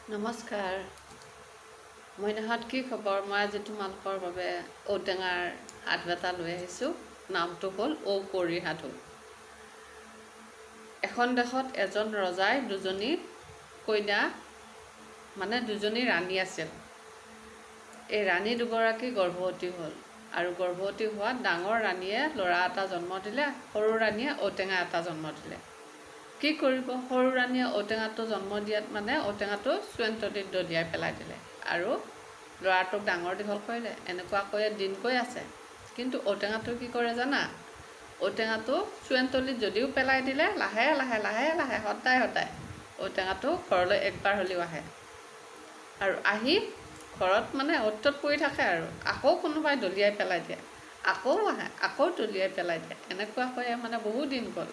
নমস্কাৰ। মইনাহঁত কি খবৰ? মই আজি তোমালোকৰ বাবে ঔটেঙাৰ সাধু এটা লৈ আহিছোঁ। নামটো হ'ল ঔকৰি সাধু। এখন দেশত এজন ৰজাই দুজনী কইনা দুজনী ৰাণী আছিল। এই ৰাণী দুগৰাকী গৰ্ভৱতী হ'ল আৰু গৰ্ভৱতী হোৱাত ডাঙৰ ৰাণীয়ে ল'ৰা এটা জন্ম দিলে, সৰু ৰাণীয়ে ঔটেঙা এটা জন্ম দিলে। কি কৰিব? সৰু ৰাণীয়ে ঔটেঙাটো জন্ম দিয়াত ঔটেঙাটো চুৱেণ্টলিত দলিয়াই পেলাই দিলে আৰু ল'ৰাটোক ডাঙৰ দীঘল কৰিলে। এনেকুৱাকৈয়ে দিন গৈ আছে, কিন্তু ঔটেঙাটো কি কৰে জানা? ঔটেঙাটো চুৱেণ্টলিত যদিও পেলাই দিলে, লাহে লাহে সদায় ঔটেঙাটো ঘৰলৈ একবাৰ হ'লেও আহে আৰু আহি ঘৰত অ'ত পৰি থাকে আৰু আকৌ কোনোবাই দলিয়াই পেলাই দিয়ে, আকৌ আহে, আকৌ দলিয়াই পেলাই দিয়ে। এনেকুৱাকৈয়ে বহু দিন গ'ল,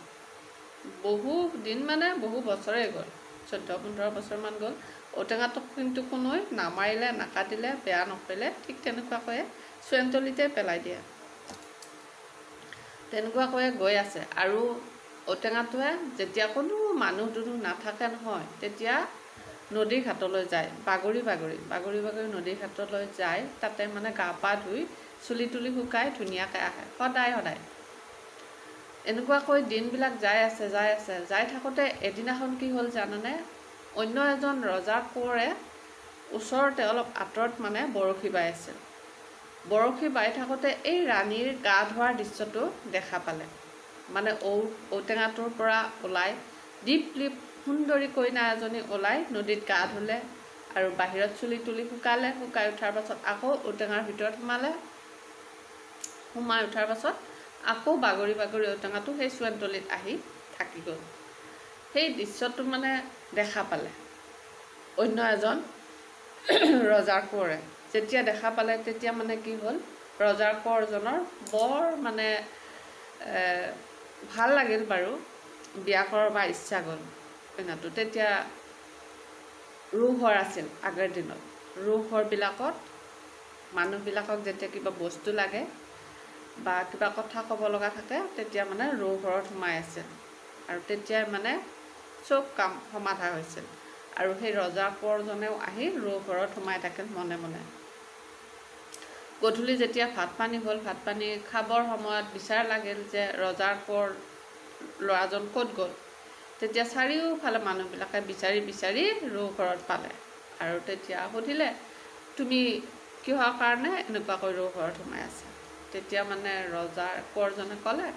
বহু দিন বহু বছৰেই গ'ল, 14-15 বছৰমান গ'ল। ঔটেঙাটোক কিন্তু কোনোৱে নামাৰিলে, নাকাটিলে, বেয়া নকৰিলে, ঠিক তেনেকুৱাকৈয়ে চুৱেণ্টলিতে পেলাই দিয়ে। তেনেকুৱাকৈয়ে গৈ আছে আৰু ঔটেঙাটোৱে যেতিয়া কোনো মানুহ দুনুহ নাথাকে নহয়, তেতিয়া নদীৰ ঘাটলৈ যায়, বাগৰি নদীৰ ঘাটলৈ যায়। তাতে গা পা ধুই চুলি তুলি শুকাই ধুনীয়াকৈ আহে সদায়। এনেকুৱাকৈ দিনবিলাক যাই থাকোঁতে এদিনাখন কি হ'ল জানানে? অন্য এজন ৰজাৰ কোঁৱৰে ওচৰতে অলপ আঁতৰত বৰশী বাই আছিল। বৰশী বাই থাকোঁতে এই ৰাণীৰ গা ধোৱাৰ দৃশ্যটো দেখা পালে। ঔটেঙাটোৰ পৰা ওলাই দীপ সুন্দৰী কইনা এজনী ওলাই নদীত গা ধুলে আৰু বাহিৰত চুলি তুলি শুকাই উঠাৰ পাছত আকৌ ঔটেঙাৰ ভিতৰত সোমাই উঠাৰ পাছত আকৌ বাগৰি ঔটেঙাটো সেই চুৱেণ্টলিত আহি থাকি গ'ল। সেই দৃশ্যটো দেখা পালে অন্য এজন ৰজাৰ কোঁৱৰে। যেতিয়া দেখা পালে তেতিয়া কি হ'ল, ৰজাৰ কোঁৱৰজনৰ বৰ ভাল লাগিল বাৰু, বিয়া কৰাব ইচ্ছা গ'ল কইনাটো। তেতিয়া ৰোহৰ আছিল আগৰ দিনত। ৰোহৰবিলাকত মানুহবিলাকক যেতিয়া কিবা বস্তু লাগে বা কিবা কথা ক'ব লগা থাকে, তেতিয়া ৰোহৰত সোমাই আছিল আৰু তেতিয়াই চব কাম সমাধা হৈছিল। আৰু সেই ৰজা কোঁৱৰজনেও আহি ৰোহৰত সোমাই থাকিল মনে মনে। গধূলি যেতিয়া ভাত পানী হ'ল, ভাত পানী খাবৰ সময়ত বিচাৰ লাগিল যে ৰজাৰ কোঁৱৰ ল'ৰাজন ক'ত গ'ল। তেতিয়া চাৰিওফালে মানুহবিলাকে বিচাৰি ৰোহঘৰত পালে আৰু তেতিয়া সুধিলে, তুমি কিহৰ কাৰণে এনেকুৱাকৈ ৰোহঘৰত সোমাই আছা? তেতিয়া ৰজাৰ কোঁৱৰজনে ক'লে,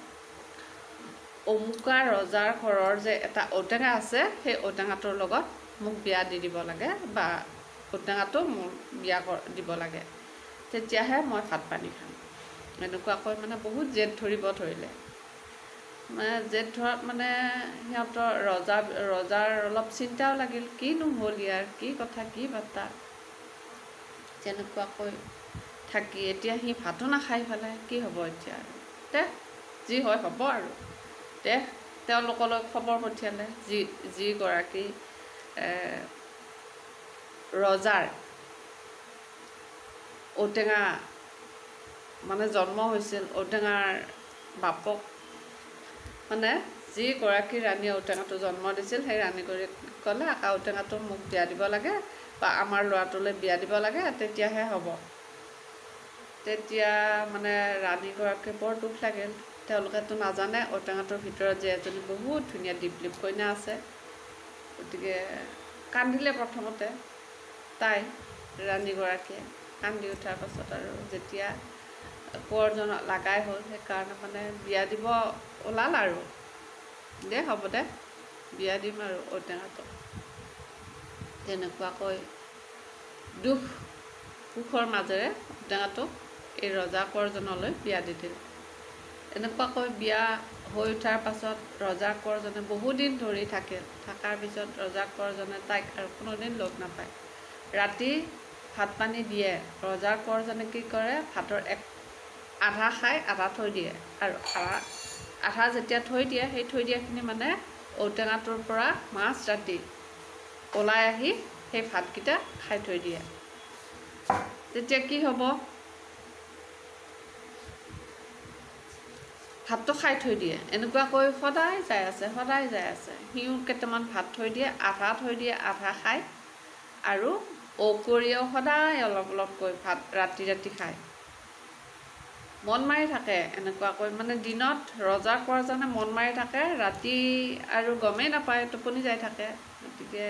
অমুকা ৰজাৰ ঘৰৰ যে এটা ঔটেঙা আছে, সেই ঔটেঙাটোৰ লগত মোক বিয়া দি দিব লাগে বা ঔটেঙাটো মোৰ বিয়া দিব লাগে, তেতিয়াহে মই ভাত পানী খাম। এনেকুৱাকৈ বহুত জেদ ধৰিব ধৰিলে। জেদ ধৰাত সিহঁতৰ ৰজাৰ অলপ চিন্তাও লাগিল, কিনো হ'ল ইয়াৰ, কি কথা, কি বাৰ্তা। তেনেকুৱাকৈ থাকি এতিয়া সি ভাতো নাখাই পেলাই, কি হ'ব এতিয়া আৰু যি হয় হ'ব আৰু তেওঁলোকলৈ খবৰ পঠিয়ালে। যিগৰাকী ৰজাৰ ঔটেঙা জন্ম হৈছিল, ঔটেঙাৰ বাপক যিগৰাকী ৰাণীয়ে ঔটেঙাটো জন্ম দিছিল, সেই ৰাণীগৰাকীক ক'লে, ঔটেঙাটো মোক বিয়া দিব লাগে বা আমাৰ ল'ৰাটোলৈ বিয়া দিব লাগে, তেতিয়াহে হ'ব। তেতিয়া ৰাণীগৰাকীৰ বৰ দুখ লাগিল। তেওঁলোকেতো নাজানে ঔটেঙাটোৰ ভিতৰত যে এজনী বহুত ধুনীয়া দীপ কইনা আছে। গতিকে কান্দিলে প্ৰথমতে ৰাণীগৰাকীয়ে। কান্দি উঠাৰ পাছত আৰু যেতিয়া কোঁৱৰজনক লাগাই হ'ল, সেইকাৰণে বিয়া দিব ওলাল আৰু হ'ব দে বিয়া দিম আৰু ঔটেঙাটো। তেনেকুৱাকৈ সুখৰ মাজেৰে ঔটেঙাটোক এই ৰজা কোঁৱৰজনলৈ বিয়া দি দিল। এনেকুৱাকৈ বিয়া হৈ উঠাৰ পাছত ৰজা কোঁৱৰজনে বহুদিন ধৰি থাকিল। থকাৰ পিছত ৰজা কোঁৱৰজনে তাইক আৰু কোনোদিন লগ নাপায়। ৰাতি ভাত পানী দিয়ে, ৰজা কোঁৱৰজনে কি কৰে, ভাতৰ আধা খাই আধা থৈ দিয়ে আৰু আধা যেতিয়া থৈ দিয়ে, সেই থৈ দিয়াখিনি ঔটেঙাটোৰ পৰা ৰাতি ওলাই আহি সেই ভাতকেইটা খাই থৈ দিয়ে। তেতিয়া কি হ'ব, ভাতটো খাই থৈ দিয়ে। এনেকুৱাকৈ সদায় যাই আছে। সিও কেইটামান ভাত থৈ দিয়ে, আধা খায় আৰু ঔকৰিয়েও সদায় অলপ অলপকৈ ভাত ৰাতি ৰাতি খায়, মন মাৰি থাকে এনেকুৱাকৈ। মানে দিনত ৰজা কোঁৱৰজনে মন মাৰি থাকে, ৰাতি আৰু গমেই নাপায়, টোপনি যাই থাকে। গতিকে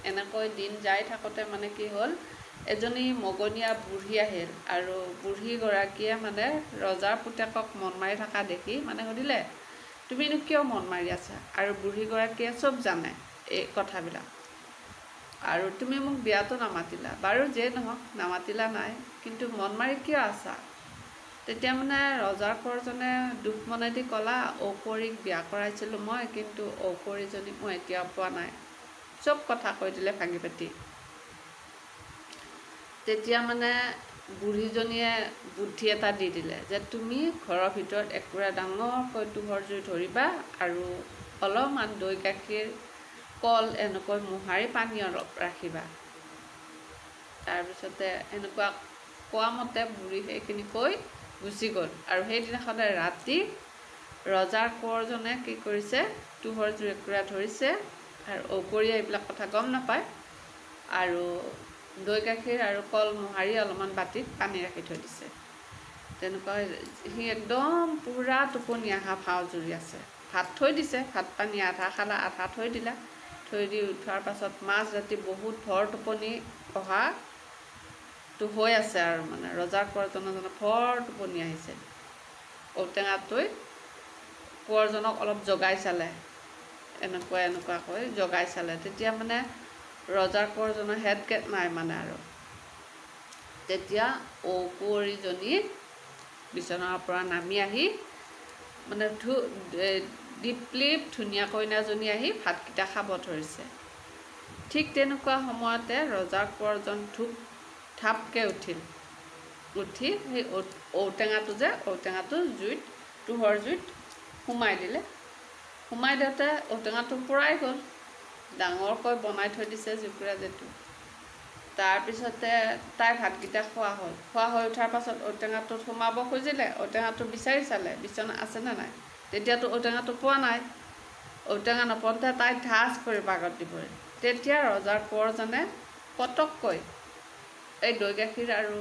এনেকৈ দিন যাই থাকোঁতে মানে কি হ'ল, এজনী মগনীয়া বুঢ়ী আহিল, আৰু বুঢ়ীগৰাকীয়ে মানে ৰজাৰ পুতেকক মন মাৰি থকা দেখি মানে সুধিলে, তুমিনো কিয় মন মাৰি আছা? আৰু বুঢ়ীগৰাকীয়ে চব জানে এই কথাবিলাক, আৰু তুমি মোক বিয়াতো নামাতিলা। বাৰু যিয়ে নহওক, নামাতিলা নাই, কিন্তু মন মাৰি কিয় আছা? তেতিয়া মানে ৰজাৰ কোঁৱৰজনে দুখ মনেদি ক'লা, ঔকৰিক বিয়া কৰাইছিলোঁ মই, কিন্তু ঔকৰিজনীক মই এতিয়াও পোৱা নাই। চব কথা কৈ দিলে ভাঙি পাতি। তেতিয়া মানে বুঢ়ীজনীয়ে বুদ্ধি এটা দি দিলে যে তুমি ঘৰৰ ভিতৰত একুৰা ডাঙৰকৈ তোহৰ জুই ধৰিবা, আৰু অলপমান দৈ গাখীৰ কল এনেকৈ মোহাৰি পানী অলপ ৰাখিবা। তাৰপিছতে এনেকুৱা কোৱা মতে বুঢ়ী সেইখিনি কৈ গুচি গ'ল। আৰু সেইদিনাখনে ৰাতি ৰজাৰ কোঁৱৰজনে কি কৰিছে, তোহৰ জুই একুৰা ধৰিছে, আৰু ঔকৰিয়ে এইবিলাক কথা গম নাপায়, আৰু দৈ গাখীৰ আৰু কল মোহাৰি অলপমান বাতিত পানী ৰাখি থৈ দিছে। তেনেকুৱা সি একদম পূৰা টোপনি অহা ভাও জুৰি আছে। ভাত থৈ দিছে, ভাত পানী আধা খালা, আধা থৈ দিলা। থৈ দি উঠাৰ পাছত মাজৰাতি বহুত ভৰ টোপনি অহাটো হৈ আছে, আৰু মানে ৰজাৰ কোঁৱৰজনৰ ভৰ টোপনি আহিছে। ঔটেঙাটোৱে কোঁৱৰজনক অলপ জগাই চালে, এনেকুৱাকৈ জগাই চালে। তেতিয়া মানে ৰজাৰ কোঁৱৰজনৰ হেড গেট নাই মানে আৰু। তেতিয়া ঔকৰিজনী বিচনাৰ পৰা নামি আহি মানে দীপ্লিপ ধুনীয়া কইনাজনী আহি ভাতকেইটা খাব ধৰিছে। ঠিক তেনেকুৱা সময়তে ৰজাৰ কোঁৱৰজন ধাপকৈ উঠিল। উঠি সেই ঔটেঙাটো জুইত, তোহৰ জুইত সোমাই দিলে। সোমাই দিওঁতে ঔটেঙাটো পৰাই গ'ল, ডাঙৰকৈ বনাই থৈ দিছে জুইকুৰা যিটো। তাৰপিছতে তাই ভাতকেইটা খোৱা হ'ল। খোৱা হৈ উঠাৰ পাছত ঔটেঙাটোত সোমাব খুজিলে, ঔটেঙাটো বিচাৰি চালে বিচনা আছেনে নাই। তেতিয়াতো ঔটেঙাটো পোৱা নাই। ঔটেঙা নপওঁতে তাই ধাঁচ কৰি বাগত দিবই। তেতিয়া ৰজাৰ কোঁৱৰজনে পটককৈ এই দৈ গাখীৰ আৰু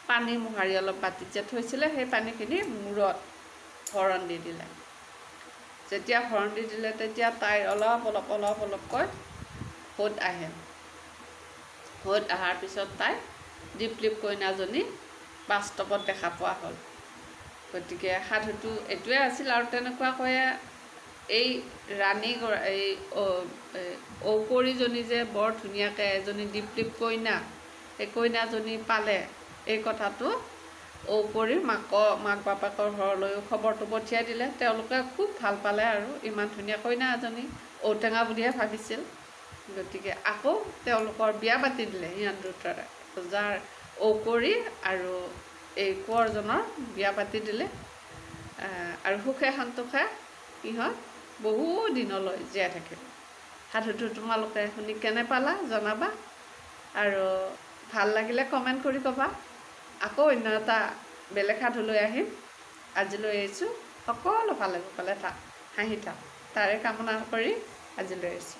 পানী মোহাৰি অলপ বাতিত যে থৈছিলে, সেই পানীখিনি মূৰত ভৰণ দি দিলে। যেতিয়া ভৰণ দি দিলে, তেতিয়া তাইৰ অলপ অলপকৈ সোঁত আহে। সোঁত অহাৰ পিছত তাই দীপ্লিপ কইনাজনী বাস্তৱত দেখা পোৱা হ'ল। গতিকে সাধুটো এইটোৱে আছিল। আৰু তেনেকুৱাকৈয়ে এই ঔকৰিজনী যে বৰ ধুনীয়াকৈ এজনী দীপ্লিপ কইনা, সেই কইনাজনী পালে, এই কথাটো ঔকৰিৰ মাক বাপেকৰ ঘৰলৈও খবৰটো পঠিয়াই দিলে। তেওঁলোকে খুব ভাল পালে, আৰু ইমান ধুনীয়া কইনা এজনী, ঔটেঙা বুলিহে ভাবিছিল। গতিকে আকৌ তেওঁলোকৰ বিয়া পাতি দিলে সিহঁত দুটাৰে, ৰজাৰ ঔকৰি আৰু এই কোঁৱৰজনৰ বিয়া পাতি দিলে। আৰু সুখে সন্তোষে সিহঁত বহু দিনলৈ জীয়াই থাকিল। সাধুটো তোমালোকে শুনি কেনে পালা জনাবা, আৰু ভাল লাগিলে কমেণ্ট কৰি ক'বা। আকৌ অন্য এটা বেলেগ সাধু লৈ আহিম। আজিলৈ এৰিছোঁ। সকলো ভালে কুশলে থাক, হাঁহি থাক, তাৰে কামনা কৰি আজিলৈ এৰিছোঁ।